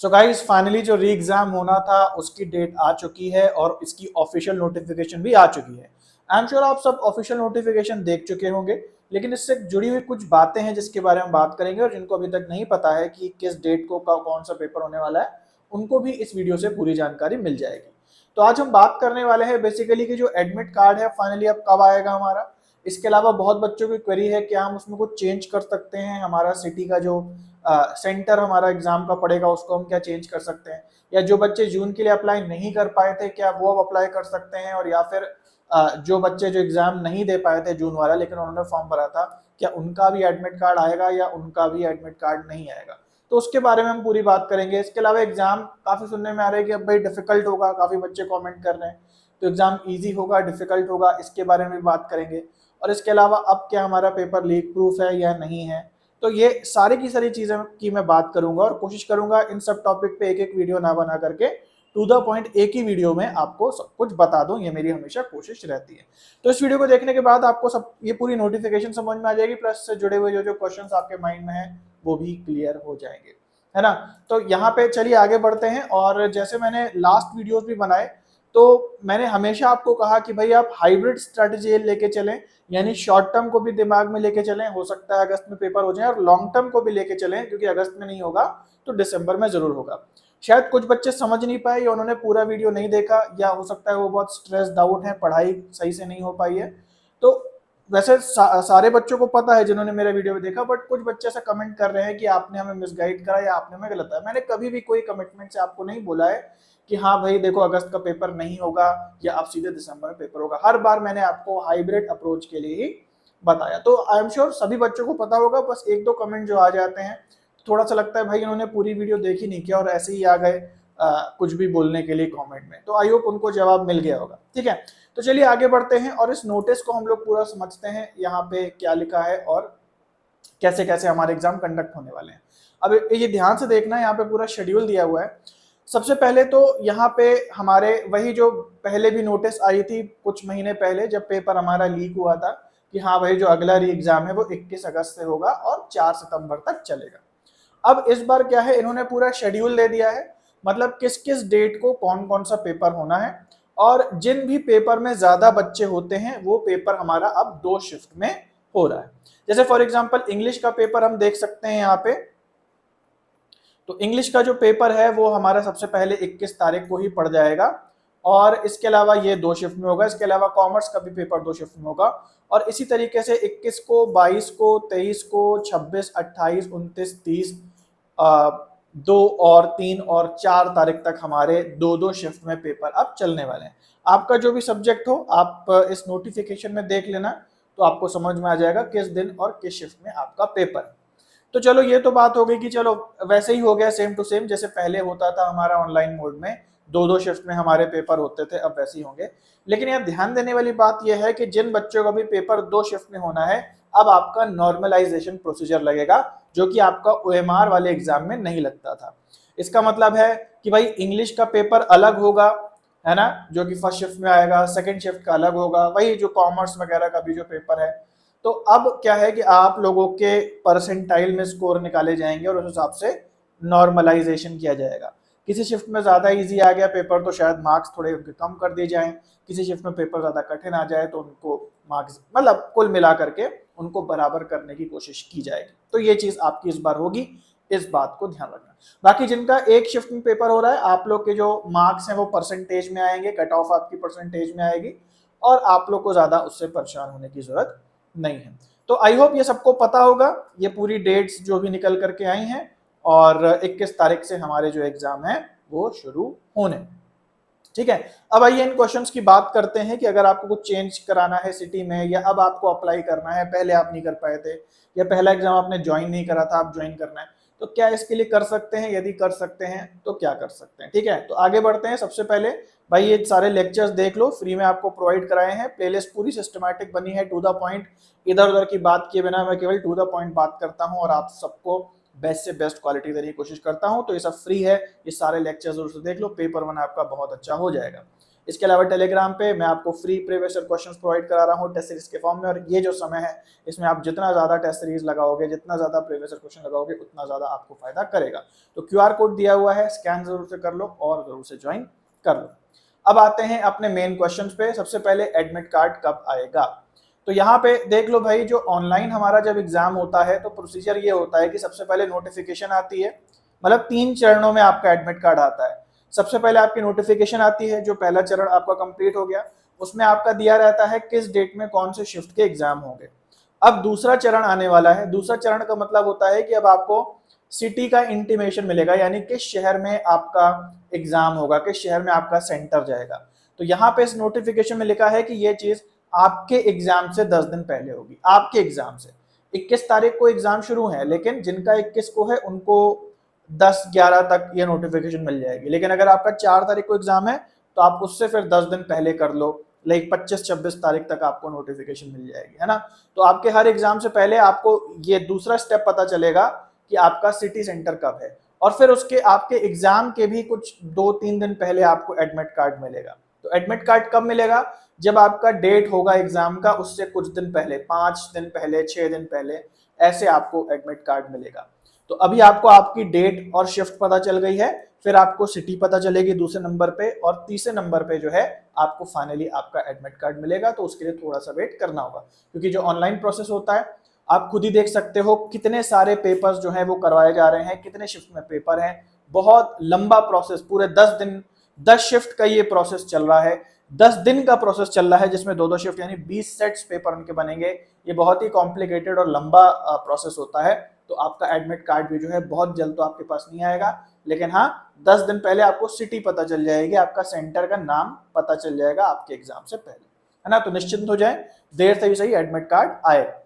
So guys finally जो री exam होना था उसकी डेट आ चुकी है और इसकी ऑफिशियल नोटिफिकेशन भी आ चुकी है। आई एम श्योर आप सब ऑफिशियल नोटिफिकेशन देख चुके होंगे, लेकिन इससे जुड़ी हुई कुछ बातें हैं जिसके बारे में बात करेंगे, और जिनको अभी तक नहीं पता है कि किस डेट को कौन सा पेपर होने वाला है, उनको भी इस वीडियो से पूरी जानकारी मिल जाएगी। तो आज हम बात करने वाले हैं बेसिकली कि जो एडमिट कार्ड है फाइनली अब कब आएगा हमारा। इसके अलावा बहुत बच्चों की क्वेरी है क्या हम उसमें कुछ चेंज कर सकते हैं, हमारा सिटी का जो सेंटर हमारा एग्जाम का पड़ेगा उसको हम क्या चेंज कर सकते हैं, या जो बच्चे जून के लिए अप्लाई नहीं कर पाए थे क्या वो अब अप्लाई कर सकते हैं, और या फिर जो बच्चे जो एग्जाम नहीं दे पाए थे जून वाला लेकिन उन्होंने फॉर्म भरा था, क्या उनका भी एडमिट कार्ड आएगा या उनका भी एडमिट कार्ड नहीं आएगा। तो उसके बारे में हम पूरी बात करेंगे। इसके अलावा एग्जाम काफी सुनने में आ रहा है कि अब भाई डिफिकल्ट होगा, काफी बच्चे कमेंट कर रहे हैं, तो एग्जाम इजी होगा डिफिकल्ट होगा, इसके बारे में भी बात करेंगे। और इसके अलावा अब क्या हमारा पेपर लीक प्रूफ है या नहीं है, तो ये सारी की सारी चीजें की मैं बात करूंगा और कोशिश करूंगा इन सब टॉपिक पे एक एक वीडियो ना बना करके टू द पॉइंट एक ही वीडियो में आपको सब कुछ बता दूं, ये मेरी हमेशा कोशिश रहती है। तो इस वीडियो को देखने के बाद आपको सब ये पूरी नोटिफिकेशन समझ में आ जाएगी, प्लस से जुड़े हुए जो जो क्वेश्चंस आपके माइंड में है वो भी क्लियर हो जाएंगे, है ना। तो यहाँ पे चलिए आगे बढ़ते हैं। और जैसे मैंने लास्ट वीडियोस भी बनाए तो मैंने हमेशा आपको कहा कि भाई आप हाइब्रिड स्ट्रेटजी लेके चलें, यानी शॉर्ट टर्म को भी दिमाग में लेके चलें, हो सकता है अगस्त में पेपर हो जाए, और लॉन्ग टर्म को भी लेके चलें क्योंकि अगस्त में नहीं होगा तो दिसंबर में जरूर होगा। शायद कुछ बच्चे समझ नहीं पाए या उन्होंने पूरा वीडियो नहीं देखा, या हो सकता है वो बहुत स्ट्रेस्ड आउट है, पढ़ाई सही से नहीं हो पाई है। तो वैसे सारे बच्चों को पता है जिन्होंने मेरा वीडियो देखा, बट कुछ बच्चे ऐसा कमेंट कर रहे हैं कि आपने हमें मिसगाइड करा या आपने हमें गलत है। मैंने कभी भी कोई कमिटमेंट से आपको नहीं बोला है कि हाँ भाई देखो अगस्त का पेपर नहीं होगा या अब सीधे दिसंबर में पेपर होगा। हर बार मैंने आपको हाइब्रिड अप्रोच के लिए ही बताया। तो आई एम श्योर सभी बच्चों को पता होगा, बस एक दो कमेंट जो आ जाते हैं थोड़ा सा लगता है भाई इन्होंने पूरी वीडियो देखी नहीं किया और ऐसे ही आ गए कुछ भी बोलने के लिए कमेंट में। तो आई होप उनको जवाब मिल गया होगा, ठीक है। तो चलिए आगे बढ़ते हैं और इस नोटिस को हम लोग पूरा समझते हैं, यहाँ पे क्या लिखा है और कैसे कैसे हमारे एग्जाम कंडक्ट होने वाले हैं। अब ये ध्यान से देखना है, यहाँ पे पूरा शेड्यूल दिया हुआ है। सबसे पहले तो यहाँ पे हमारे वही जो पहले भी नोटिस आई थी कुछ महीने पहले जब पेपर हमारा लीक हुआ था कि हाँ भाई जो अगला री एग्जाम है वो 21 अगस्त से होगा और 4 सितंबर तक चलेगा। अब इस बार क्या है, इन्होंने पूरा शेड्यूल दे दिया है, मतलब किस किस डेट को कौन कौन सा पेपर होना है, और जिन भी पेपर में ज्यादा बच्चे होते हैं वो पेपर हमारा अब 2 शिफ्ट में हो रहा है। जैसे फॉर एग्जांपल इंग्लिश का पेपर हम देख सकते हैं यहाँ पे। तो इंग्लिश का जो पेपर है वो हमारा सबसे पहले 21 तारीख को ही पड़ जाएगा, और इसके अलावा ये 2 शिफ्ट में होगा। इसके अलावा कॉमर्स का भी पेपर 2 शिफ्ट में होगा, और इसी तरीके से 21 को, 22 को, 23 को, 26, 28, 29, 30, 2 और 3 और 4 तारीख तक हमारे 2-2 शिफ्ट में पेपर अब चलने वाले हैं। आपका जो भी सब्जेक्ट हो आप इस नोटिफिकेशन में देख लेना, तो आपको समझ में आ जाएगा किस दिन और किस शिफ्ट में आपका पेपर है। तो चलो ये तो बात हो गई कि चलो वैसे ही हो गया सेम टू सेम, जैसे पहले होता था हमारा ऑनलाइन मोड में 2-2 शिफ्ट में हमारे पेपर होते थे, अब वैसे ही होंगे। लेकिन यहाँ ध्यान देने वाली बात यह है कि जिन बच्चों का भी पेपर 2 शिफ्ट में होना है, अब आपका नॉर्मलाइजेशन प्रोसीजर लगेगा, जो कि आपका ओएमआर वाले एग्जाम में नहीं लगता था। इसका मतलब है कि भाई इंग्लिश का पेपर अलग होगा, है ना, जो कि फर्स्ट शिफ्ट में आएगा, सेकंड शिफ्ट का अलग होगा, वही जो कॉमर्स वगैरह का भी जो पेपर है। तो अब क्या है कि आप लोगों के परसेंटाइल में स्कोर निकाले जाएंगे और उस हिसाब से नॉर्मलाइजेशन किया जाएगा। किसी शिफ्ट में ज्यादा इजी आ गया पेपर तो शायद मार्क्स थोड़े उनके कम कर दिए जाएं, किसी शिफ्ट में पेपर ज्यादा कठिन आ जाए तो उनको मार्क्स मतलब कुल मिला करके उनको बराबर करने की कोशिश की जाएगी। तो ये चीज आपकी इस बार होगी, इस बात को ध्यान रखना। बाकी जिनका एक शिफ्ट में पेपर हो रहा है, आप लोग के जो मार्क्स हैं वो परसेंटेज में आएंगे, कट ऑफ आपकी परसेंटेज में आएगी, और आप लोग को ज्यादा उससे परेशान होने की जरूरत नहीं है। तो आई होप ये सबको पता होगा, ये पूरी डेट्स जो भी निकल करके आई हैं, और 21 तारीख से हमारे जो एग्जाम है वो शुरू होने, ठीक है। अब आइए इन क्वेश्चंस की बात करते हैं कि अगर आपको कुछ चेंज कराना है सिटी में, या अब आपको अप्लाई करना है, पहले आप नहीं कर पाए थे, या पहला एग्जाम आपने ज्वाइन नहीं करा था, आप ज्वाइन करना है, तो क्या इसके लिए कर सकते हैं, यदि कर सकते हैं तो क्या कर सकते हैं, ठीक है। तो आगे बढ़ते हैं। सबसे पहले भाई ये सारे लेक्चर्स देख लो, फ्री में आपको प्रोवाइड कराए हैं, प्लेलिस्ट पूरी सिस्टमैटिक बनी है, टू द पॉइंट, इधर उधर की बात किए बिना मैं केवल टू द पॉइंट बात करता हूं और आप सबको बेस्ट से बेस्ट क्वालिटी देने की कोशिश करता हूं। तो ये सब फ्री है, ये सारे लेक्चर्स जरूर से देख लो, पेपर 1 आपका बहुत अच्छा हो जाएगा। इसके अलावा टेलीग्राम पे मैं आपको free previous year questions provide करा रहा हूँ टेस्ट सीरीज के फॉर्म में, और ये जो समय है इसमें आप जितना ज़्यादा टेस्ट सीरीज लगाओगे, जितना ज़्यादा प्रीवियस ईयर क्वेश्चन लगाओगे, उतना ज़्यादा आपको फायदा करेगा। तो QR कोड दिया हुआ है, स्कैन जरूर से कर लो और जरूर से ज्वाइन कर लो। अब आते हैं अपने मेन क्वेश्चन पे। सबसे पहले एडमिट कार्ड कब आएगा? तो यहाँ पे देख लो भाई, जो ऑनलाइन हमारा जब एग्जाम होता है तो प्रोसीजर ये होता है कि सबसे पहले नोटिफिकेशन आती है, मतलब 3 चरणों में आपका एडमिट कार्ड आता है। सबसे पहले आपकी नोटिफिकेशन आती है, जो पहला चरण आपका कंप्लीट हो गया, उसमें आपका दिया रहता है किस डेट में कौन से शिफ्ट के एग्जाम होंगे। अब दूसरा चरण आने वाला है। दूसरा चरण का मतलब होता है कि अब आपको सिटी का इंटीमेशन मिलेगा, यानी किस शहर में आपका एग्जाम होगा, किस शहर में आपका सेंटर जाएगा। तो यहाँ पे इस नोटिफिकेशन में लिखा है कि ये चीज आपके एग्जाम से 10 दिन पहले होगी। आपके एग्जाम से 21 तारीख को एग्जाम शुरू है, लेकिन जिनका 21 को है उनको 10-11 तक ये नोटिफिकेशन मिल जाएगी। लेकिन अगर आपका 4 तारीख को एग्जाम है तो आप उससे फिर 10 दिन पहले कर लो, लाइक 25-26 तारीख तक आपको नोटिफिकेशन मिल जाएगी, है ना। तो आपके हर एग्जाम से पहले आपको ये दूसरा स्टेप पता चलेगा कि आपका सिटी सेंटर कब है, और फिर उसके आपके एग्जाम के भी कुछ 2-3 दिन पहले आपको एडमिट कार्ड मिलेगा। तो एडमिट कार्ड कब मिलेगा? जब आपका डेट होगा एग्जाम का उससे कुछ दिन पहले, 5 दिन पहले, 6 दिन पहले, ऐसे आपको एडमिट कार्ड मिलेगा। तो अभी आपको आपकी डेट और शिफ्ट पता चल गई है, फिर आपको सिटी पता चलेगी दूसरे नंबर पे, और तीसरे नंबर पे जो है आपको फाइनली आपका एडमिट कार्ड मिलेगा। तो उसके लिए थोड़ा सा वेट करना होगा, क्योंकि जो ऑनलाइन प्रोसेस होता है आप खुद ही देख सकते हो कितने सारे पेपर्स जो है वो करवाए जा रहे हैं, कितने शिफ्ट में पेपर हैं। बहुत लंबा प्रोसेस, पूरे 10 दिन 10 शिफ्ट का ये प्रोसेस चल रहा है, 10 दिन का प्रोसेस चल रहा है, जिसमें 2-2 शिफ्ट यानी 20 सेट्स पेपर उनके बनेंगे। ये बहुत ही कॉम्प्लिकेटेड और लंबा प्रोसेस होता है। तो आपका एडमिट कार्ड भी जो है बहुत जल्द तो आपके पास नहीं आएगा, लेकिन हाँ 10 दिन पहले आपको सिटी पता चल जाएगी, आपका सेंटर का नाम पता चल जाएगा आपके एग्जाम से पहले, है ना। तो निश्चिंत हो जाए, देर से भी सही एडमिट कार्ड आएगा।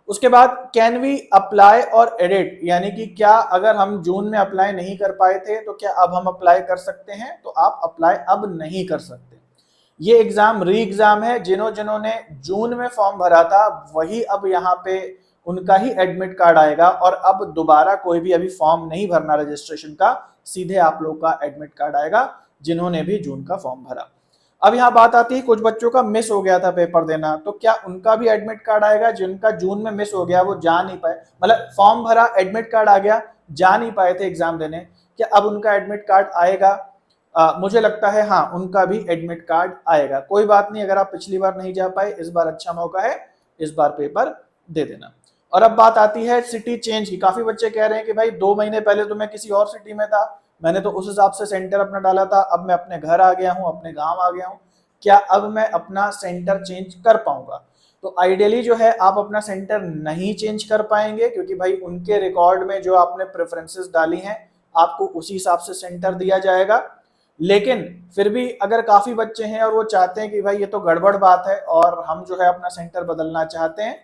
उसके बाद कैन वी अप्लाई और एडिट, यानी कि क्या अगर हम जून में अप्लाई नहीं कर पाए थे तो क्या अब हम अप्लाई कर सकते हैं? तो आप अप्लाई अब नहीं कर सकते। ये एग्जाम री एग्जाम है। जिन्होंने जून में फॉर्म भरा था वही अब यहाँ पे उनका ही एडमिट कार्ड आएगा, और अब दोबारा कोई भी अभी फॉर्म नहीं भरना रजिस्ट्रेशन का, सीधे आप लोग का एडमिट कार्ड आएगा जिन्होंने भी जून का फॉर्म भरा। अब यहाँ बात आती है, कुछ बच्चों का मिस हो गया था पेपर देना, तो क्या उनका भी एडमिट कार्ड आएगा? जिनका जून में मिस हो गया, वो जा नहीं पाए, मतलब फॉर्म भरा, एडमिट कार्ड आ गया, जा नहीं पाए थे एग्जाम देने, क्या अब उनका एडमिट कार्ड आएगा? मुझे लगता है हाँ, उनका भी एडमिट कार्ड आएगा। कोई बात नहीं, अगर आप पिछली बार नहीं जा पाए, इस बार अच्छा मौका है, इस बार पेपर दे देना। और अब बात आती है सिटी चेंज की। काफी बच्चे कह रहे हैं कि भाई 2 महीने पहले तो मैं किसी और सिटी में था, मैंने तो उस हिसाब से सेंटर अपना डाला था, अब मैं अपने घर आ गया हूँ, अपने गांव आ गया हूँ, क्या अब मैं अपना सेंटर चेंज कर पाऊंगा? तो आइडियली जो है आप अपना सेंटर नहीं चेंज कर पाएंगे, क्योंकि भाई उनके रिकॉर्ड में जो आपने प्रेफरेंसेस डाली हैं आपको उसी हिसाब से सेंटर दिया जाएगा। लेकिन फिर भी अगर काफी बच्चे हैं और वो चाहते हैं कि भाई ये तो गड़बड़ बात है और हम जो है अपना सेंटर बदलना चाहते हैं,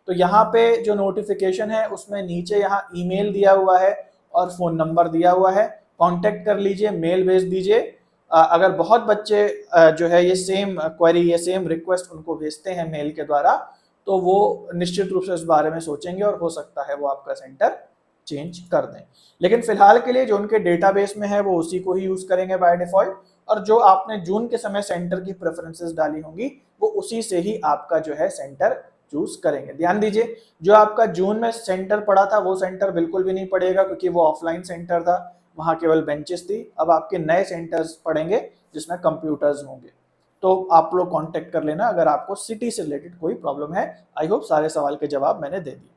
तो यहाँ पे जो नोटिफिकेशन है उसमें नीचे यहाँ ईमेल दिया हुआ है और फोन नंबर दिया हुआ है, कांटेक्ट कर लीजिए, मेल भेज दीजिए। अगर बहुत बच्चे जो है ये सेम क्वेरी, ये सेम रिक्वेस्ट उनको भेजते हैं मेल के द्वारा, तो वो निश्चित रूप से इस बारे में सोचेंगे और हो सकता है वो आपका सेंटर चेंज कर दें। लेकिन फिलहाल के लिए जो उनके डेटाबेस में है वो उसी को ही यूज करेंगे बाय डिफॉल्ट, और जो आपने जून के समय सेंटर की प्रेफरेंसेस डाली होंगी वो उसी से ही आपका जो है सेंटर चूज करेंगे। ध्यान दीजिए, जो आपका जून में सेंटर पड़ा था वो सेंटर बिल्कुल भी नहीं पड़ेगा, क्योंकि वो ऑफलाइन सेंटर था, वहां केवल बेंचेस थी। अब आपके नए सेंटर्स पड़ेंगे जिसमें कंप्यूटर्स होंगे। तो आप लोग कांटेक्ट कर लेना अगर आपको सिटी से रिलेटेड कोई प्रॉब्लम है। आई होप सारे सवाल के जवाब मैंने दे दिए।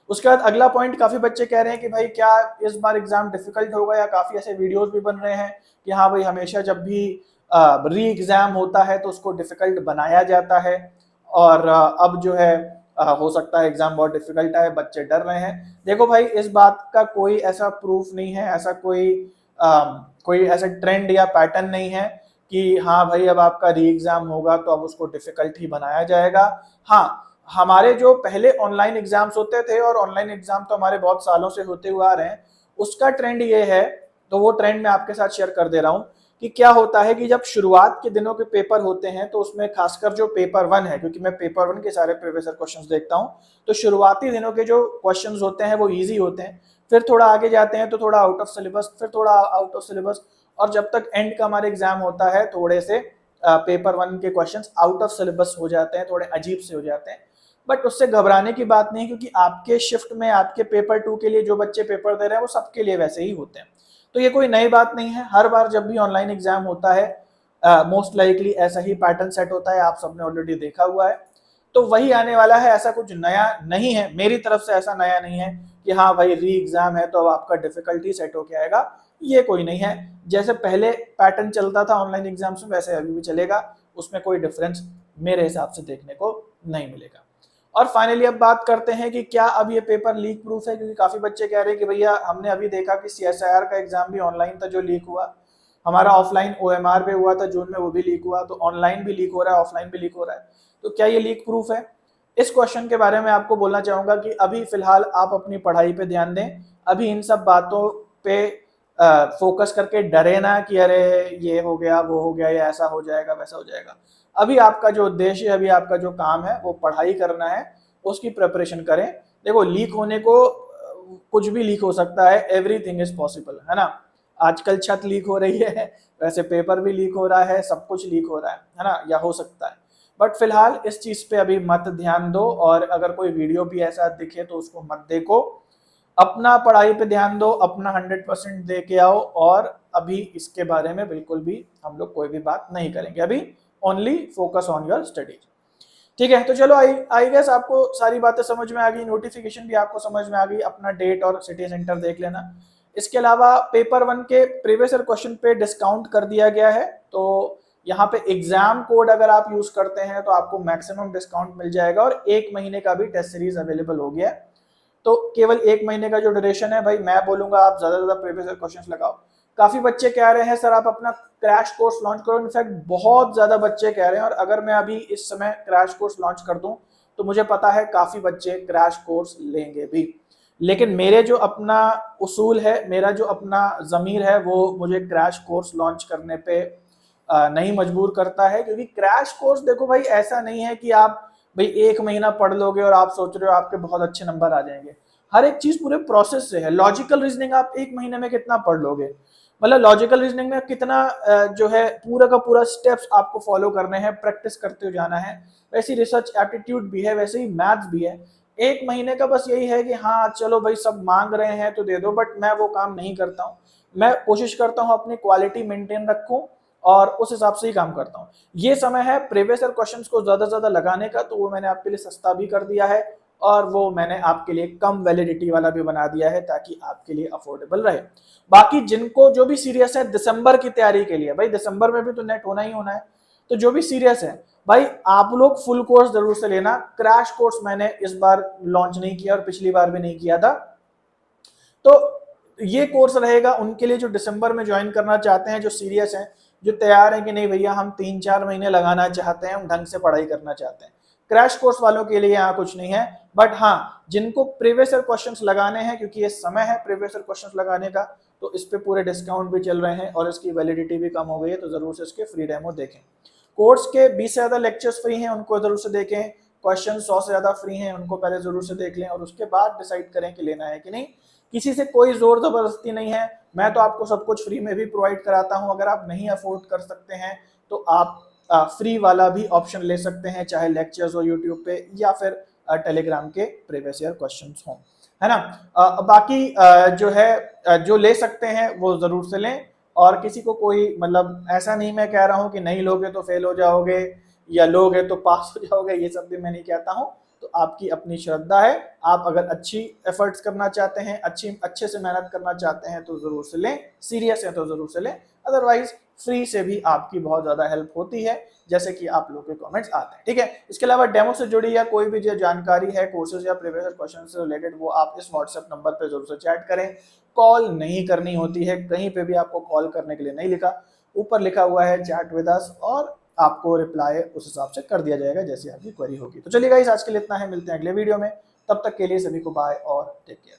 उसके बाद अगला पॉइंट, काफी बच्चे कह रहे हैं कि भाई क्या इस बार एग्जाम डिफिकल्ट होगा, या काफी ऐसे वीडियोस भी बन रहे हैं कि हाँ भाई हमेशा जब भी री एग्जाम होता है तो उसको डिफिकल्ट बनाया जाता है, और अब जो है हो सकता है एग्जाम बहुत डिफिकल्ट आए, बच्चे डर रहे हैं। देखो भाई, इस बात का कोई ऐसा प्रूफ नहीं है, ऐसा कोई ऐसा ट्रेंड या पैटर्न नहीं है कि हाँ भाई अब आपका री एग्जाम होगा तो अब उसको डिफिकल्ट ही बनाया जाएगा। हाँ, हमारे जो पहले ऑनलाइन एग्जाम्स होते थे, और ऑनलाइन एग्जाम तो हमारे बहुत सालों से होते हुए आ रहे हैं, उसका ट्रेंड ये है, तो वो ट्रेंड मैं आपके साथ शेयर कर दे रहा हूँ कि क्या होता है कि जब शुरुआत के दिनों के पेपर होते हैं तो उसमें खासकर जो पेपर 1 है, क्योंकि मैं पेपर 1 के सारे प्रीवियस ईयर क्वेश्चंस देखता हूँ, तो शुरुआती दिनों के जो क्वेश्चंस होते हैं वो इजी होते हैं, फिर थोड़ा आगे जाते हैं तो थोड़ा आउट ऑफ सिलेबस, फिर थोड़ा आउट ऑफ सिलेबस, और जब तक एंड का हमारे एग्जाम होता है थोड़े से पेपर 1 के क्वेश्चंस आउट ऑफ सिलेबस हो जाते हैं, थोड़े अजीब से हो जाते हैं, बट उससे घबराने की बात नहीं, क्योंकि आपके शिफ्ट में आपके पेपर 2 के लिए जो बच्चे पेपर दे रहे हैं वो सबके लिए वैसे ही होते हैं। तो ये कोई नई बात नहीं है, हर बार जब भी ऑनलाइन एग्जाम होता है मोस्ट लाइकली ऐसा ही पैटर्न सेट होता है, आप सबने ऑलरेडी देखा हुआ है। तो वही आने वाला है, ऐसा कुछ नया नहीं है, मेरी तरफ से ऐसा नया नहीं है कि हाँ भाई री एग्जाम है तो अब आपका डिफिकल्टी सेट होके आएगा, ये कोई नहीं है। जैसे पहले पैटर्न चलता था ऑनलाइन एग्जाम्स में वैसे अभी भी चलेगा, उसमें कोई डिफरेंस मेरे हिसाब से देखने को नहीं मिलेगा। और फाइनली अब बात करते हैं कि क्या अब ये पेपर लीक प्रूफ है, क्योंकि काफी बच्चे कह रहे हैं कि भैया हमने अभी देखा कि CSIR का एग्जाम भी ऑनलाइन था जो लीक हुआ, हमारा ऑफलाइन OMR पे हुआ था जून में, वो भी लीक हुआ, तो ऑनलाइन भी लीक हो रहा है, ऑफलाइन भी लीक हो रहा है, तो क्या ये लीक प्रूफ है? इस क्वेश्चन के बारे में आपको बोलना चाहूंगा कि अभी फिलहाल आप अपनी पढ़ाई पे ध्यान दें, अभी इन सब बातों पे फोकस करके डरे ना कि अरे ये हो गया वो हो गया या ऐसा हो जाएगा वैसा हो जाएगा। अभी आपका जो उद्देश्य है, अभी आपका जो काम है वो पढ़ाई करना है, उसकी प्रिपरेशन करें। देखो लीक होने को कुछ भी लीक हो सकता है, एवरीथिंग इज पॉसिबल, है ना। आजकल छत लीक हो रही है, वैसे पेपर भी लीक हो रहा है, सब कुछ लीक हो रहा है ना, या हो सकता है। बट फिलहाल इस चीज पे अभी मत ध्यान दो, और अगर कोई वीडियो भी ऐसा दिखे तो उसको मत देखो, अपना पढ़ाई पे ध्यान दो, अपना 100% दे के आओ, और अभी इसके बारे में बिल्कुल भी हम लोग कोई भी बात नहीं करेंगे, अभी only focus on your studies. ठीक है, तो चलो आई गेस आपको सारी बातें समझ में आ गई, नोटिफिकेशन भी आपको समझ में आ गई, अपना डेट और सिटी सेंटर देख लेना। इसके अलावा पेपर 1 के प्रीवियस ईयर क्वेश्चन पे डिस्काउंट कर दिया गया है, तो यहाँ पे एग्जाम कोड अगर आप यूज करते हैं तो आपको मैक्सिमम डिस्काउंट मिल जाएगा, और 1 महीने का भी टेस्ट सीरीज अवेलेबल हो गया है। तो केवल 1 महीने का जो ड्यूरेशन है, भाई मैं बोलूंगा आप ज्यादा से ज्यादा प्रीवियस ईयर क्वेश्चंस लगाओ। काफी बच्चे कह रहे हैं सर आप अपना क्रैश कोर्स लॉन्च करो, इनफैक्ट बहुत ज्यादा बच्चे कह रहे हैं, और अगर मैं अभी इस समय क्रैश कोर्स लॉन्च कर दूं तो मुझे पता है काफी बच्चे क्रैश कोर्स लेंगे भी। लेकिन मेरे जो अपना उसूल है, मेरा जो अपना जमीर है, वो मुझे क्रैश कोर्स लॉन्च करने पे नहीं मजबूर करता है, क्योंकि क्रैश कोर्स देखो भाई ऐसा नहीं है कि आप भाई 1 महीना पढ़ लोगे और आप सोच रहे हो आपके बहुत अच्छे नंबर आ जाएंगे। हर एक चीज पूरे प्रोसेस से है। लॉजिकल रीजनिंग आप 1 महीने में कितना पढ़ लोगे, मतलब लॉजिकल रीजनिंग में कितना जो है पूरा का पूरा स्टेप्स आपको फॉलो करने हैं, प्रैक्टिस करते हुए जाना है। वैसी रिसर्च एप्टीट्यूड भी है, वैसे ही मैथ्स भी है। 1 महीने का बस यही है कि हाँ चलो भाई सब मांग रहे हैं तो दे दो, बट मैं वो काम नहीं करता हूँ। मैं कोशिश करता हूँ अपनी क्वालिटी मेंटेन रखूं, और उस हिसाब से ही काम करता हूँ। ये समय है प्रीवियस ईयर क्वेश्चंस को ज्यादा से ज्यादा लगाने का, तो वो मैंने आपके लिए सस्ता भी कर दिया है, और वो मैंने आपके लिए कम वैलिडिटी वाला भी बना दिया है, ताकि आपके लिए अफोर्डेबल रहे। बाकी जिनको जो भी सीरियस है दिसंबर की तैयारी के लिए, भाई दिसंबर में भी तो नेट होना ही होना है, तो जो भी सीरियस है भाई आप लोग फुल कोर्स जरूर से लेना। क्रैश कोर्स मैंने इस बार लॉन्च नहीं किया, और पिछली बार भी नहीं किया था, तो ये कोर्स रहेगा उनके लिए जो दिसंबर में ज्वाइन करना चाहते हैं, जो सीरियस हैं, जो तैयार हैं कि नहीं भैया हम 3-4 महीने लगाना चाहते हैं, हम ढंग से पढ़ाई करना चाहते हैं। क्रैश कोर्स वालों के लिए यहाँ कुछ नहीं है, बट हाँ जिनको प्रीवियस ईयर क्वेश्चंस लगाने हैं, क्योंकि ये समय है प्रीवियस ईयर क्वेश्चंस लगाने का, तो इस पे पूरे डिस्काउंट भी चल रहे हैं, और इसकी वैलिडिटी भी कम हो गई है, तो जरूर से इसके फ्री डेमो देखें। कोर्स के 20 से ज्यादा लेक्चर्स फ्री हैं, उनको जरूर से देखें। क्वेश्चन 100 से ज्यादा फ्री हैं, उनको पहले जरूर से देख लें, और उसके बाद डिसाइड करें कि लेना है कि नहीं। किसी से कोई जोर जबरदस्ती नहीं है, मैं तो आपको सब कुछ फ्री में भी प्रोवाइड कराता हूं। अगर आप नहीं अफोर्ड कर सकते हैं तो आप फ्री वाला भी ऑप्शन ले सकते हैं, चाहे लेक्चर्स हो यूट्यूब पे, या फिर टेलीग्राम के प्रीवियस ईयर क्वेश्चंस हों, है ना। बाकी जो है जो ले सकते हैं वो जरूर से लें, और किसी को कोई मतलब ऐसा नहीं मैं कह रहा हूं कि नहीं लोगे तो फेल हो जाओगे, या लोगे तो पास हो जाओगे, ये सब भी मैं नहीं कहता हूं। तो आपकी अपनी श्रद्धा है, आप अगर अच्छी एफर्ट्स करना चाहते हैं, अच्छे से मेहनत करना चाहते हैं तो जरूर से लें, सीरियस है तो जरूर से लें, अदरवाइज फ्री से भी आपकी बहुत ज्यादा हेल्प होती है, जैसे कि आप लोग के कमेंट्स आते हैं। ठीक है, इसके अलावा डेमो से जुड़ी या कोई भी जो जानकारी है कोर्सेज या प्रीवियस क्वेश्चन से रिलेटेड, वो आप इस व्हाट्सएप नंबर पर जरूर से चैट करें। कॉल नहीं करनी होती है, कहीं पे भी आपको कॉल करने के लिए नहीं लिखा, ऊपर लिखा हुआ है चैट विद अस, और आपको रिप्लाई उस हिसाब से कर दिया जाएगा जैसी आपकी क्वेरी होगी। तो चलिए गाइस आज के लिए इतना है, मिलते हैं अगले वीडियो में, तब तक के लिए सभी को बाय और टेक केयर।